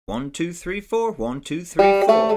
1, 2, 3, 4, 1, 2, 3, 4.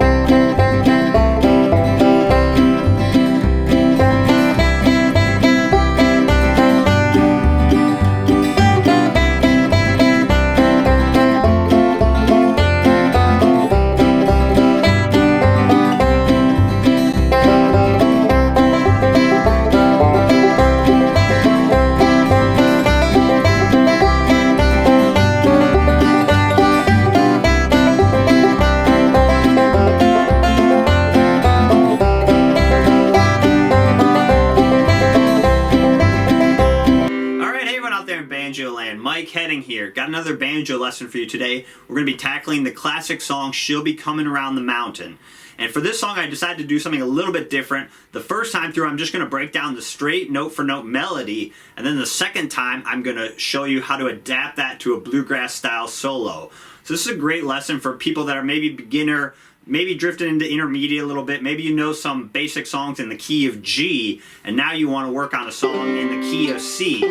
Banjo land. Mike Hedding here. Got another banjo lesson for you today. We're going to be tackling the classic song, She'll Be Coming Around the Mountain. And for this song, I decided to do something a little bit different. The first time through, I'm just going to break down the straight note-for-note melody, and then the second time, I'm going to show you how to adapt that to a bluegrass-style solo. So this is a great lesson for people that are maybe beginner, maybe drifting into intermediate a little bit. Maybe you know some basic songs in the key of G, and now you want to work on a song in the key of C.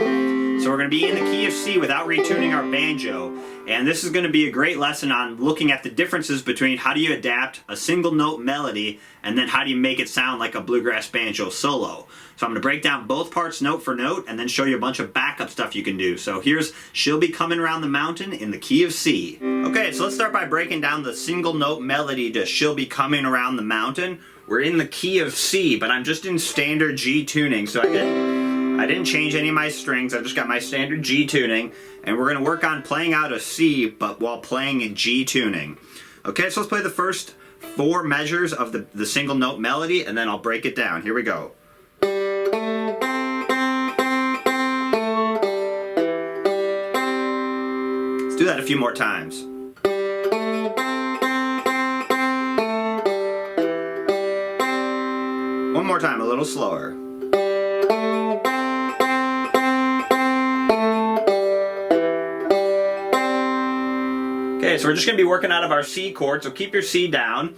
So we're going to be in the key of C without retuning our banjo. And this is going to be a great lesson on looking at the differences between how do you adapt a single note melody and then how do you make it sound like a bluegrass banjo solo. So I'm going to break down both parts note for note and then show you a bunch of backup stuff you can do. So here's She'll Be Coming Around the Mountain in the key of C. Okay, so let's start by breaking down the single note melody to She'll Be Coming Around the Mountain. We're in the key of C, but I'm just in standard G tuning, so I didn't change any of my strings. I just got my standard G tuning, and we're going to work on playing out a C, but while playing in G tuning. Okay, so let's play the first 4 measures of the single note melody, and then I'll break it down. Here we go. Let's do that a few more times. One more time, a little slower. Okay, so we're just going to be working out of our C chord, so keep your C down.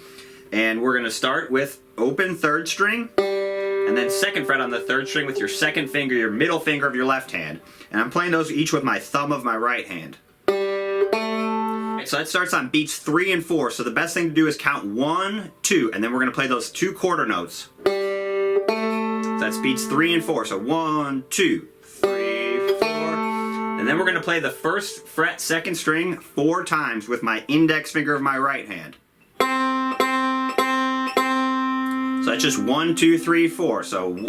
And we're going to start with open 3rd string, and then 2nd fret on the 3rd string with your 2nd finger, your middle finger of your left hand. And I'm playing those each with my thumb of my right hand. Okay, so that starts on beats 3 and 4, so the best thing to do is count 1, 2, and then we're going to play those 2 quarter notes. So that's beats 3 and 4, so 1, 2, 3, 4. And then we're going to play the 1st fret 2nd string 4 times with my index finger of my right hand. So that's just 1, 2, 3, 4. So all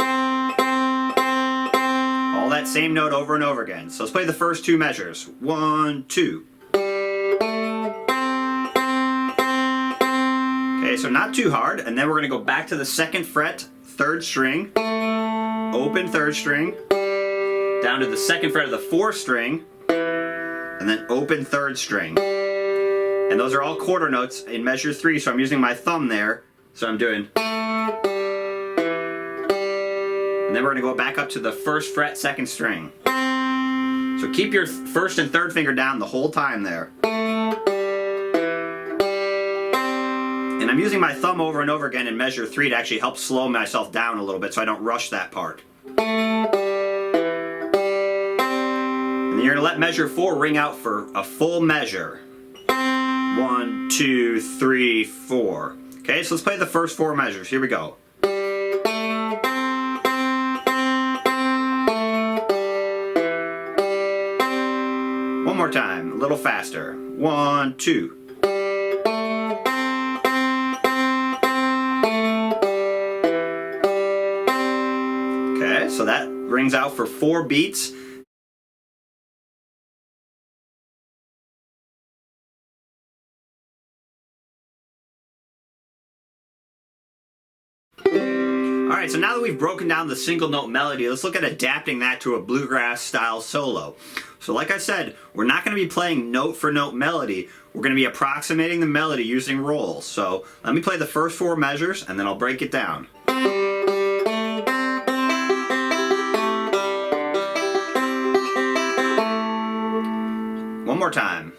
that same note over and over again. So let's play the first 2 measures. 1, 2. Okay, so not too hard. And then we're going to go back to the 2nd fret 3rd string, open 3rd string, down to the 2nd fret of the 4th string, and then open 3rd string. And those are all quarter notes in measure 3, so I'm using my thumb there. So I'm doing. And then we're going to go back up to the 1st fret 2nd string. So keep your 1st and 3rd finger down the whole time there. And I'm using my thumb over and over again in measure 3 to actually help slow myself down a little bit so I don't rush that part. And then you're going to let measure 4 ring out for a full measure. 1, 2, 3, 4. Okay, so let's play the first 4 measures. Here we go. One more time, a little faster. 1, 2. Okay, so that rings out for 4 beats. Alright, so now that we've broken down the single note melody, let's look at adapting that to a bluegrass style solo. So like I said, we're not going to be playing note for note melody, we're going to be approximating the melody using rolls. So let me play the first 4 measures and then I'll break it down. One more time.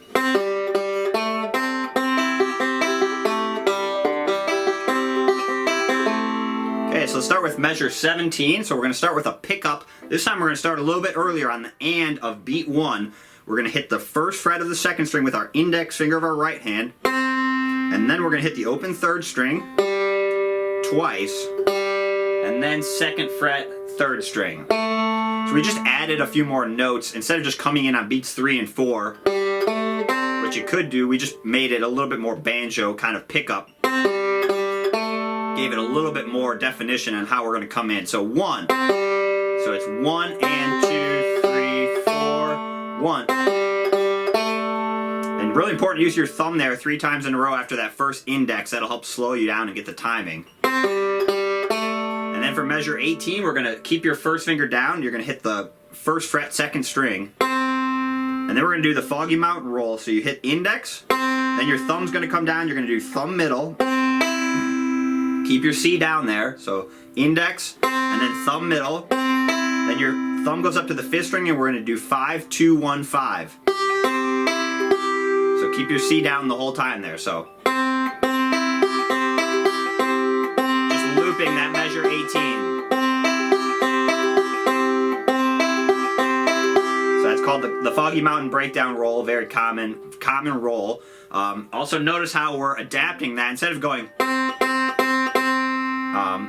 Okay, so let's start with measure 17. So we're going to start with a pickup. This time we're going to start a little bit earlier on the and of beat 1. we're going to hit the first fret of the second string with our index finger of our right hand, and then we're going to hit the open third string twice, and then second fret, third string. So we just added a few more notes. Instead of just coming in on beats 3 and 4, which you could do, we just made it a little bit more banjo kind of pickup. Gave it a little bit more definition on how we're going to come in. So 1. So it's 1 and 2, 3, 4, 1. And really important to use your thumb there 3 times in a row after that first index. That'll help slow you down and get the timing. And then for measure 18, we're going to keep your first finger down. You're going to hit the first fret, second string. And then we're going to do the Foggy Mountain roll. So you hit index, then your thumb's going to come down. You're going to do thumb middle. Keep your C down there. So index, and then thumb middle. Then your thumb goes up to the 5th string, and we're going to do 5, 2, 1, 5. So keep your C down the whole time there. So just looping that measure 18. So that's called the Foggy Mountain breakdown roll. Very common roll. Also notice how we're adapting that. Instead of going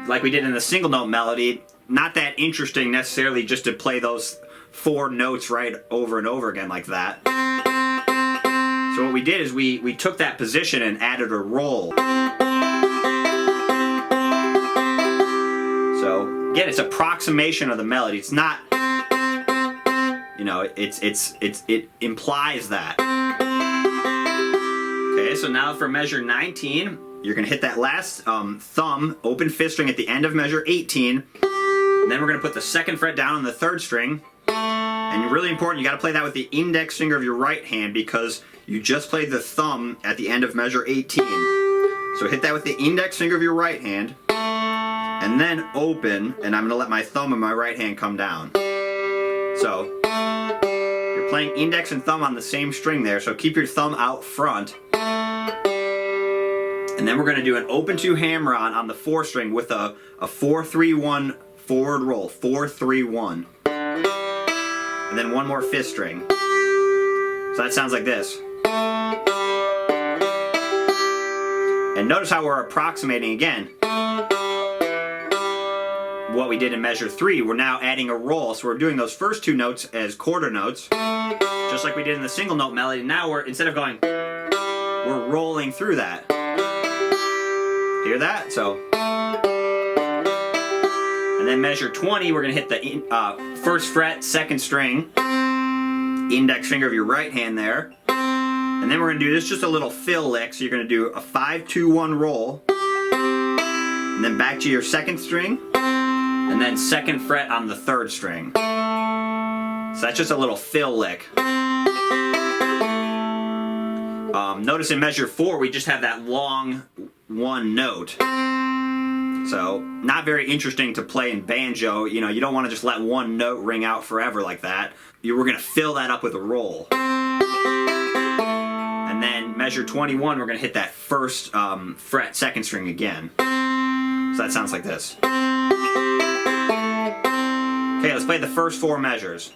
like we did in the single note melody, not that interesting necessarily just to play those 4 notes right over and over again like that. So what we did is we took that position and added a roll. So again, it's approximation of the melody. It's not, you know, it implies that. Okay, so now for measure 19, you're going to hit that last thumb, open 5th string at the end of measure 18. And then we're going to put the 2nd fret down on the 3rd string. And really important, you got to play that with the index finger of your right hand because you just played the thumb at the end of measure 18. So hit that with the index finger of your right hand. And then open, and I'm going to let my thumb and my right hand come down. So you're playing index and thumb on the same string there, so keep your thumb out front. And then we're going to do an open 2 hammer-on the 4th string with a 4-3-1 forward roll. 4-3-1. And then one more 5th string. So that sounds like this. And notice how we're approximating again what we did in measure 3. We're now adding a roll. So we're doing those first 2 notes as quarter notes, just like we did in the single note melody. Now we're, instead of going, we're rolling through that. Hear that? So, and then measure 20, we're going to hit the 1st fret, 2nd string, index finger of your right hand there. And then we're going to do this just a little fill lick. So you're going to do a 5-2-1 roll. And then back to your 2nd string. And then 2nd fret on the 3rd string. So that's just a little fill lick. Notice in measure 4, we just have that long 1 note. So, not very interesting to play in banjo. You know, you don't want to just let 1 note ring out forever like that. We're going to fill that up with a roll. And then measure 21, we're going to hit that 1st fret, 2nd string again. So that sounds like this. Okay, let's play the first 4 measures.